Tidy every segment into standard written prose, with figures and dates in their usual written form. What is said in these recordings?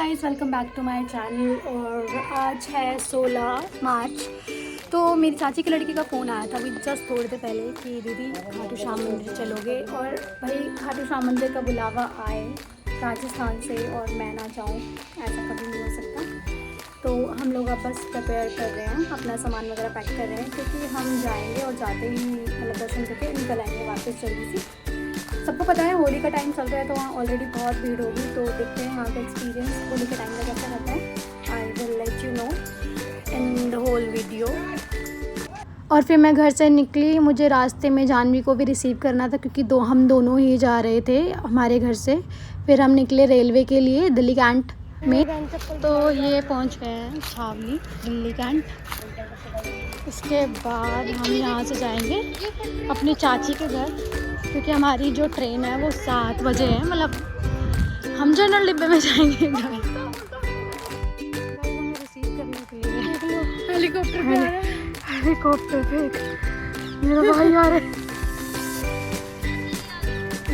Guys, welcome back to my channel. और आज है 16 मार्च। तो मेरी चाची की लड़की का फ़ोन आया था अभी जस्ट थोड़ी देर पहले कि दीदी खाटू श्याम मंदिर चलोगे। और भाई खाटू श्याम मंदिर का बुलावा आए राजस्थान से और मैं ना जाऊँ, ऐसा कभी नहीं हो सकता। तो हम लोग अब बस प्रिपेयर कर रहे हैं, अपना सामान वगैरह पैक कर रहे हैं क्योंकि हम जाएंगे और जाते ही मतलब दर्शन करके निकल आएंगे वापस जल्दी से। सबको पता है होली का टाइम चल रहा है तो वहाँ ऑलरेडी बहुत भीड़ होगी। तो देखते हैं वहाँ का एक्सपीरियंस होली के टाइम में कैसा रहता है। I will let you know in the whole video. और फिर मैं घर से निकली, मुझे रास्ते में जानवी को भी रिसीव करना था क्योंकि हम दोनों ही जा रहे थे हमारे घर से। फिर हम निकले रेलवे के लिए दिल्ली कैंट में। तो ये पहुँच गए हैं छावनी दिल्ली कैंट। इसके बाद हम यहाँ से जाएंगे अपनी चाची के घर क्योंकि हमारी जो ट्रेन है वो 7 बजे है। मतलब हम जनरल डिब्बे में जाएंगे रिसीव करने के लिए। हेलीकॉप्टर पे मेरा भाई आ रहा है।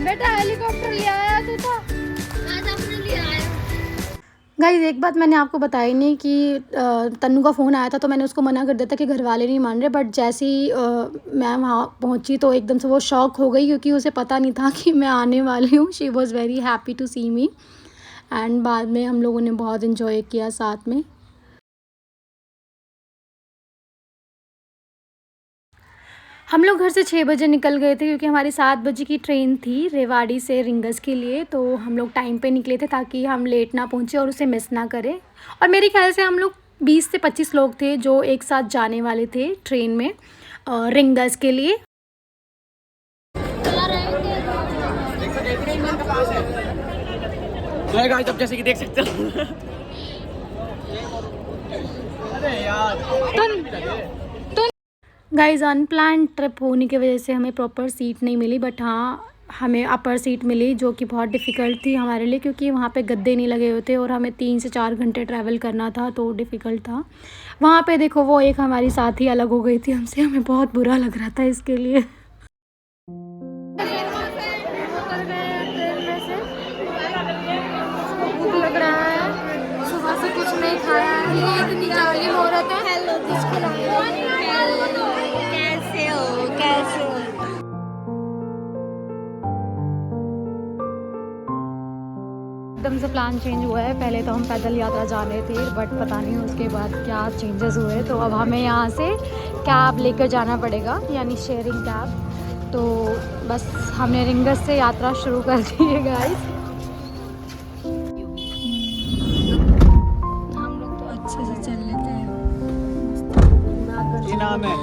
बेटा हेलीकॉप्टर ले आया तू तो आज अपने लिए आया। गाइस, एक बात मैंने आपको बताई नहीं कि तन्नू का फ़ोन आया था तो मैंने उसको मना कर दिया था कि घर वाले नहीं मान रहे। बट जैसे ही मैं वहाँ पहुँची तो एकदम से वो शॉक हो गई क्योंकि उसे पता नहीं था कि मैं आने वाली हूँ। She was very happy to see me. And बाद में हम लोगों ने बहुत इन्जॉय किया साथ में। हम लोग घर से 6 बजे निकल गए थे क्योंकि हमारी 7 बजे की ट्रेन थी रेवाड़ी से रिंगस के लिए। तो हम लोग टाइम पे निकले थे ताकि हम लेट ना पहुँचे और उसे मिस ना करें। और मेरे ख्याल से हम लोग 20 से 25 लोग थे जो एक साथ जाने वाले थे ट्रेन में रिंगस के लिए। तो गाइस, अब जैसे कि देख सकते हो अरे यार गाइस, अनप्लान ट्रिप होने की वजह से हमें प्रॉपर सीट नहीं मिली। बट हाँ, हमें अपर सीट मिली जो कि बहुत डिफ़िकल्ट थी हमारे लिए क्योंकि वहाँ पे गद्दे नहीं लगे हुए थे और हमें 3 से 4 घंटे ट्रैवल करना था तो डिफ़िकल्ट था। वहाँ पे देखो वो एक हमारी साथी अलग हो गई थी हमसे, हमें बहुत बुरा लग रहा था इसके लिए। भूख लग रहा है, सुबह से कुछ नहीं खाया है, ये इतनी जाली हो रहा था। कैसे हो? एकदम से प्लान चेंज हुआ है। पहले तो हम पैदल यात्रा जा रहे थे बट पता नहीं उसके बाद क्या चेंजेस हुए। तो अब हमें यहाँ से कैब लेकर जाना पड़ेगा, यानी शेयरिंग कैब। तो बस हमने रिंगस से यात्रा शुरू कर दी है गाइस। हम लोग तो अच्छे से चल लेते हैं। ये नाम है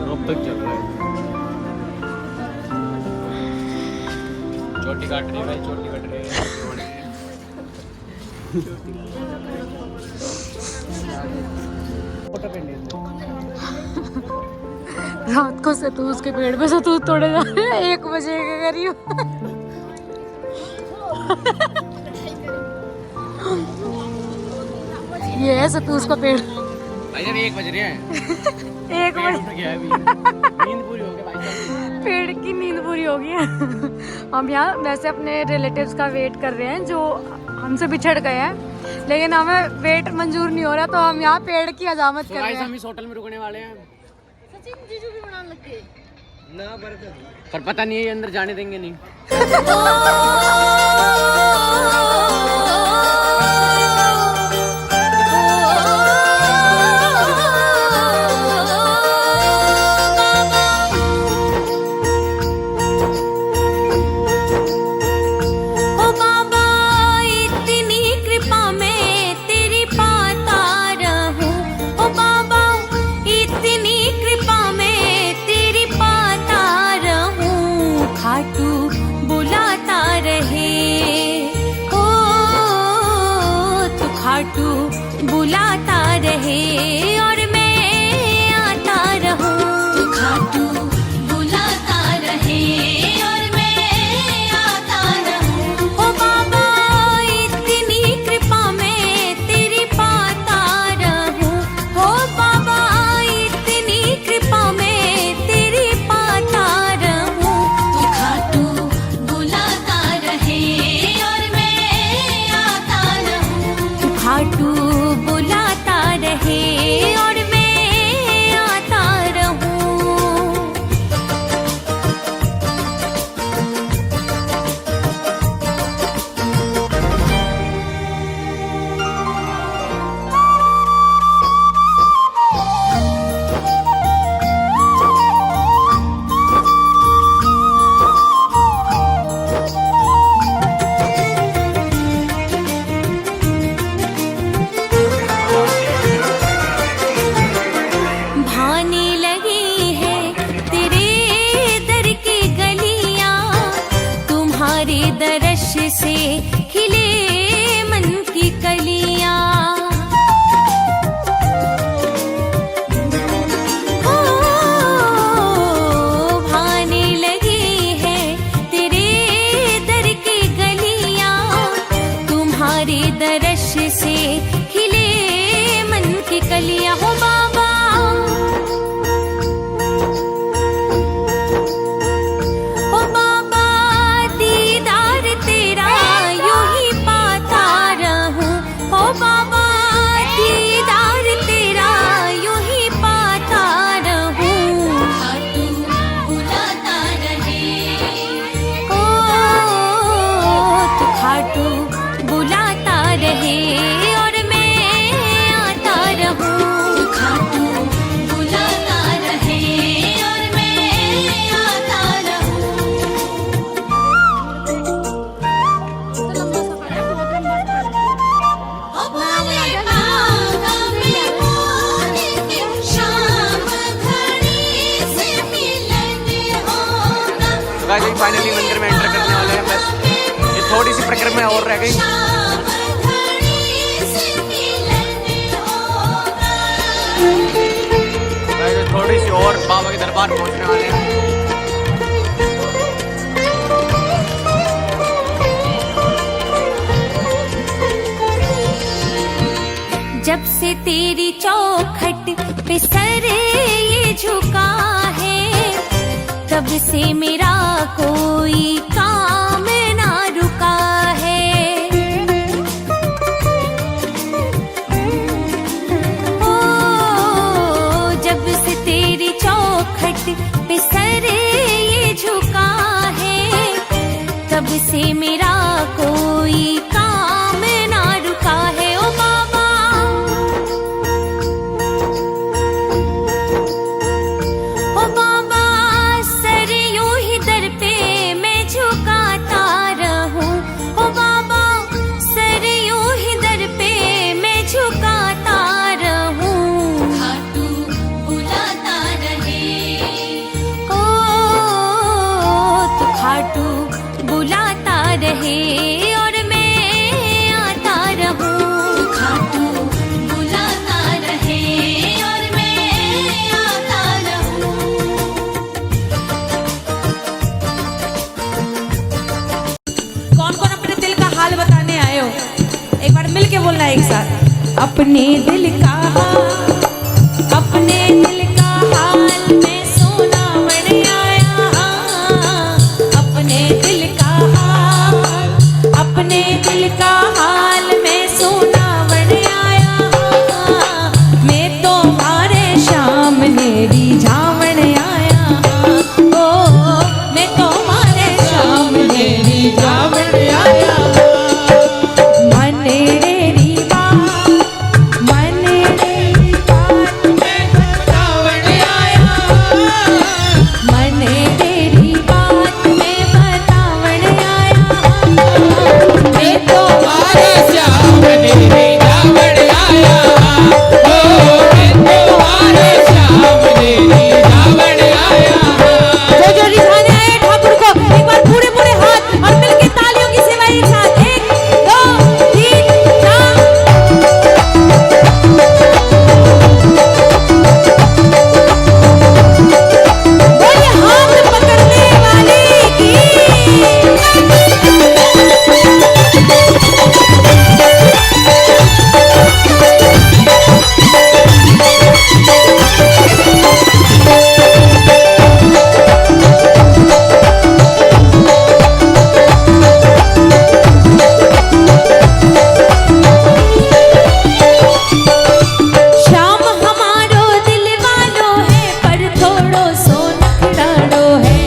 अब तक चल रहा है। चोटी काट रही है भाई, चोटी काट रही है। रात को सतूस के पेड़ पे सतूस तोड़े जा रहे हैं 1 बजे के करीब। ये है सतूस का पेड़। भाई जब 1 बज रहे हैं 1 बजे नींद पूरी हो गई भाई। पेड़ की नींद पूरी हो गई है। हम यहाँ वैसे अपने रिलेटिव्स का वेट कर रहे हैं जो हमसे बिछड़ गए हैं, लेकिन हमें वेट मंजूर नहीं हो रहा तो हम यहाँ पेड़ की हजामत कर रहे हैं। हम इस होटल में रुकने वाले हैं। सचिन जीजू भी बनाने लग गए ना पर पता नहीं है अंदर जाने देंगे नहीं। बुलाता रहे गाइस फाइनली मंदिर में एंटर करने वाले हैं। बस ये थोड़ी सी परिक्रमा और रह गई। थोड़ी सी और बाबा के दरबार पहुंचने वाले हैं। जब से तेरी चौखट पे सर ये झुका है, तब से मेरा कोई काम ना रुका है। ओ जब से तेरी चौखट पे सर ये झुका है, तब से मेरा कोई काम ना रुका है। ओ बाबा, ओ बाबा, सर यूं ही दर पे मैं झुकाता रहूं। ओ बाबा, सर यूं ही दर पे मैं झुकाता रहूं। खाटू बुलाता रहे, ओ तो खाटू बुलाता रहे और मैं आता रहूं। खाटू बुलाता रहे और मैं आता रहूं। कौन कौन अपने दिल का हाल बताने आए हो? एक बार मिल के बोलना एक साथ। अपने दिल का हाल, अपने दिल का हाल मैं सुनावन आया। अपने दिल का हाल, अपने दिल का हाल मैं सुनावन आया। मैं तुम्हारे सामने रिझावन आया। ओ मैं तुम्हारे सामने रिझावन आया। मन रे बात, मन रे बात मैं बतावन आया। मन रे बात मैं बतावन आया। मैं तुम्हारे सामने रिझावन आया। ओ मैं तुम्हारे सामने रिझावन आया। जो रिझाने आए ठाकुर को एक बार पूरे पूरे हाथ और मिलके तालियों की सेवा एक साथ। 1 2 3 4। बोलिए हाथ पकड़ने वाले की। शाम हमारो दिल वालो है, पर थोड़ो सो नखराड़ो है।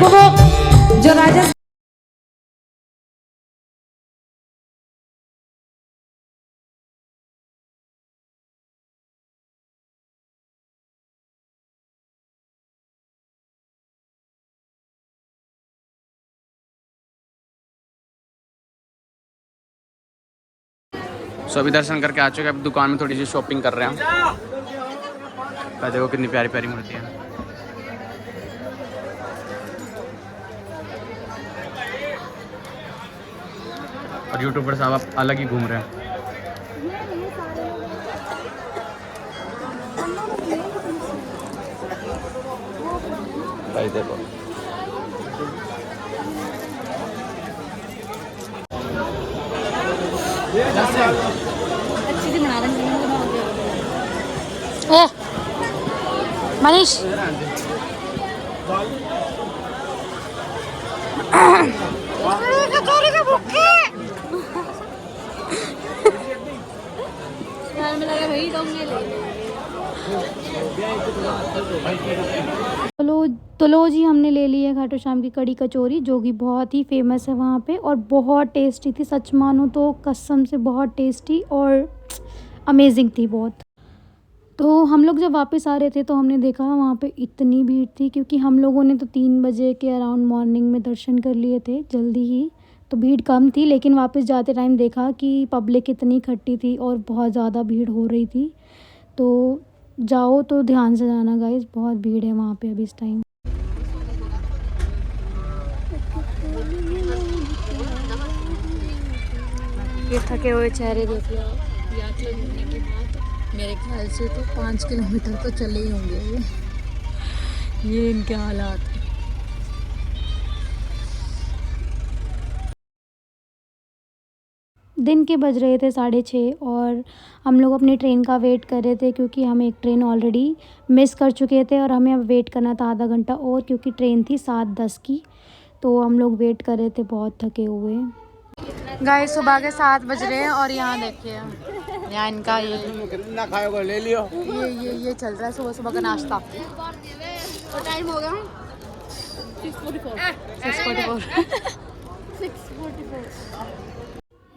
वो जो राजा सो अभी दर्शन करके आ चुके हैं। अब दुकान में थोड़ी सी शॉपिंग कर रहे हैं। देखो कितनी प्यारी प्यारी मूर्ति है। और यूट्यूबर साहब आप अलग ही घूम रहे हैं। भाई देखो अच्छी सी बना रहे हैं। ए मनीष, यार में लगा वही डोंगे ले ले। तो लो जी, हमने ले ली है खाटू श्याम की कड़ी कचौरी, जो कि बहुत ही फेमस है वहाँ पे और बहुत टेस्टी थी। सच मानो तो कसम से बहुत टेस्टी और अमेजिंग थी बहुत। तो हम लोग जब वापस आ रहे थे तो हमने देखा वहाँ पे इतनी भीड़ थी, क्योंकि हम लोगों ने तो 3 बजे के अराउंड मॉर्निंग में दर्शन कर लिए थे जल्दी ही, तो भीड़ कम थी। लेकिन वापस जाते टाइम देखा कि पब्लिक इतनी इकट्ठी थी और बहुत ज़्यादा भीड़ हो रही थी। तो जाओ तो ध्यान से जाना गाइस, बहुत भीड़ है वहाँ पे अभी इस टाइम। ये थके हुए चेहरे देख लो। यात्रा घूमने के बाद मेरे ख्याल से तो 5 किलोमीटर तो चले ही होंगे ये इनके हालात। दिन के बज रहे थे 6:30 और हम लोग अपनी ट्रेन का वेट कर रहे थे क्योंकि हम एक ट्रेन ऑलरेडी मिस कर चुके थे और हमें अब वेट करना था आधा घंटा और, क्योंकि ट्रेन थी 7:10 की। तो हम लोग वेट कर रहे थे बहुत थके हुए। गाइस सुबह के 7 बज रहे हैं और यहाँ देखिए यहाँ इनका ये कितना खाओगे ले लियो, ये चल रहा है सुबह सुबह का नाश्ता। टाइम हो गया 6:44।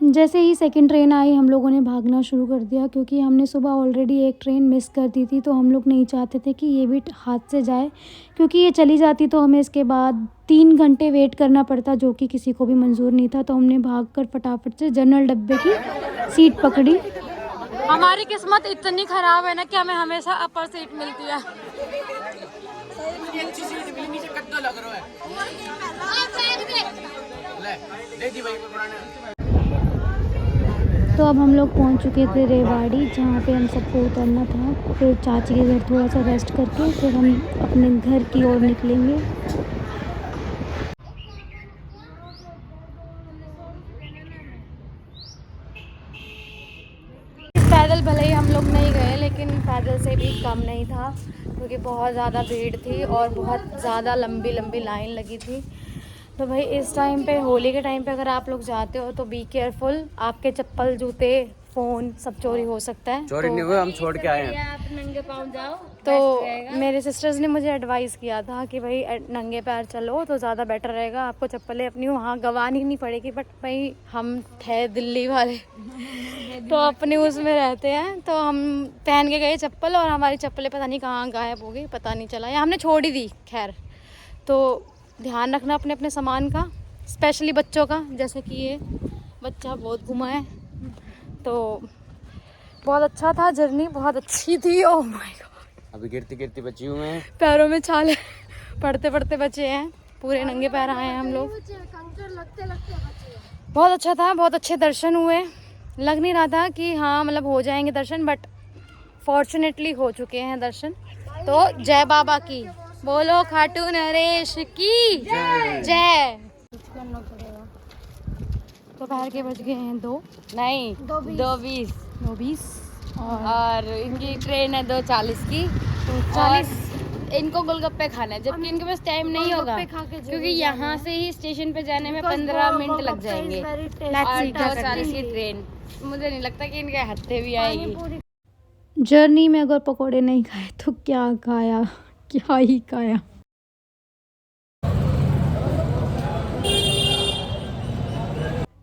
जैसे ही सेकंड ट्रेन आई हम लोगों ने भागना शुरू कर दिया क्योंकि हमने सुबह ऑलरेडी एक ट्रेन मिस कर दी थी। तो हम लोग नहीं चाहते थे कि ये भी हाथ से जाए, क्योंकि ये चली जाती तो हमें इसके बाद 3 घंटे वेट करना पड़ता, जो कि किसी को भी मंजूर नहीं था। तो हमने भागकर फटाफट से जनरल डब्बे की सीट पकड़ी। हमारी किस्मत इतनी खराब है ना कि हमें हमेशा अपर सीट मिलती है। अच्छी सीट मिली, नीचे कद्दू लग रहा है। ले दी भाई पुराने। तो अब हम लोग पहुंच चुके थे रेवाड़ी, जहाँ पे हम सबको उतरना था। फिर चाची के घर थोड़ा सा रेस्ट करके फिर हम अपने घर की ओर निकलेंगे। पैदल भले ही हम लोग नहीं गए, लेकिन पैदल से भी कम नहीं था क्योंकि बहुत ज़्यादा भीड़ थी और बहुत ज़्यादा लंबी लंबी लाइन लगी थी। तो भाई इस टाइम पे, होली के टाइम पे अगर आप लोग जाते हो तो बी केयरफुल, आपके चप्पल, जूते, फ़ोन सब चोरी हो सकता है। चोरी नहीं हुआ, हम छोड़ के आए हैं। आप नंगे पाँव जाओ तो मेरे सिस्टर्स ने मुझे एडवाइस किया था कि भाई नंगे पैर चलो तो ज़्यादा बेटर रहेगा, आपको चप्पलें अपनी वहाँ गंवानी नहीं पड़ेगी। बट भाई हम थे दिल्ली वाले तो अपने उसमें रहते हैं, तो हम पहन के गए चप्पल और हमारी चप्पलें पता नहीं कहाँ गायब हो गई, पता नहीं चला, या हमने छोड़ ही दी। खैर, तो ध्यान रखना अपने अपने सामान का, स्पेशली बच्चों का। जैसे कि ये बच्चा बहुत घुमा है। तो बहुत अच्छा था, जर्नी बहुत अच्छी थी। ओह माय गॉड, अभी गिरती गिरती बची हुए हैं, पैरों में छाले पड़ते पड़ते बचे हैं, पूरे नंगे पैर आए हैं हम लोग। बहुत अच्छा था, बहुत अच्छे दर्शन हुए। लग नहीं रहा था कि हाँ मतलब हो जाएंगे दर्शन, बट फॉर्चुनेटली हो चुके हैं दर्शन। तो जय बाबा की, बोलो खाटू नरेश की जय। दोपहर के बज गए हैं 2 नहीं 2:20 और इनकी ट्रेन है 2:40 की। तो 40 इनको गोलगप्पे खाना है, जबकि इनके पास टाइम नहीं होगा क्योंकि यहाँ से ही स्टेशन पे जाने में 15 मिनट लग जाएंगे और 2:40 की ट्रेन। मुझे नहीं लगता कि इनके हत्थे भी आएगी। जर्नी में अगर पकोड़े नहीं खाए तो क्या खाया, क्या ही खाया।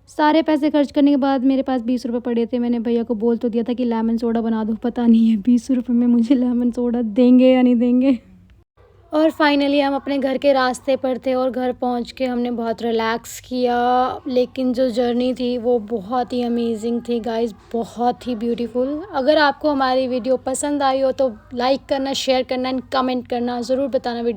सारे पैसे खर्च करने के बाद मेरे पास 20 रुपये पड़े थे। मैंने भैया को बोल तो दिया था कि लेमन सोडा बना दो, पता नहीं है 20 रुपये में मुझे लेमन सोडा देंगे या नहीं देंगे। और फाइनली हम अपने घर के रास्ते पर थे और घर पहुंच के हमने बहुत रिलैक्स किया। लेकिन जो जर्नी थी वो बहुत ही अमेजिंग थी गाइस, बहुत ही ब्यूटीफुल। अगर आपको हमारी वीडियो पसंद आई हो तो लाइक करना, शेयर करना एंड कमेंट करना ज़रूर बताना। वीडियो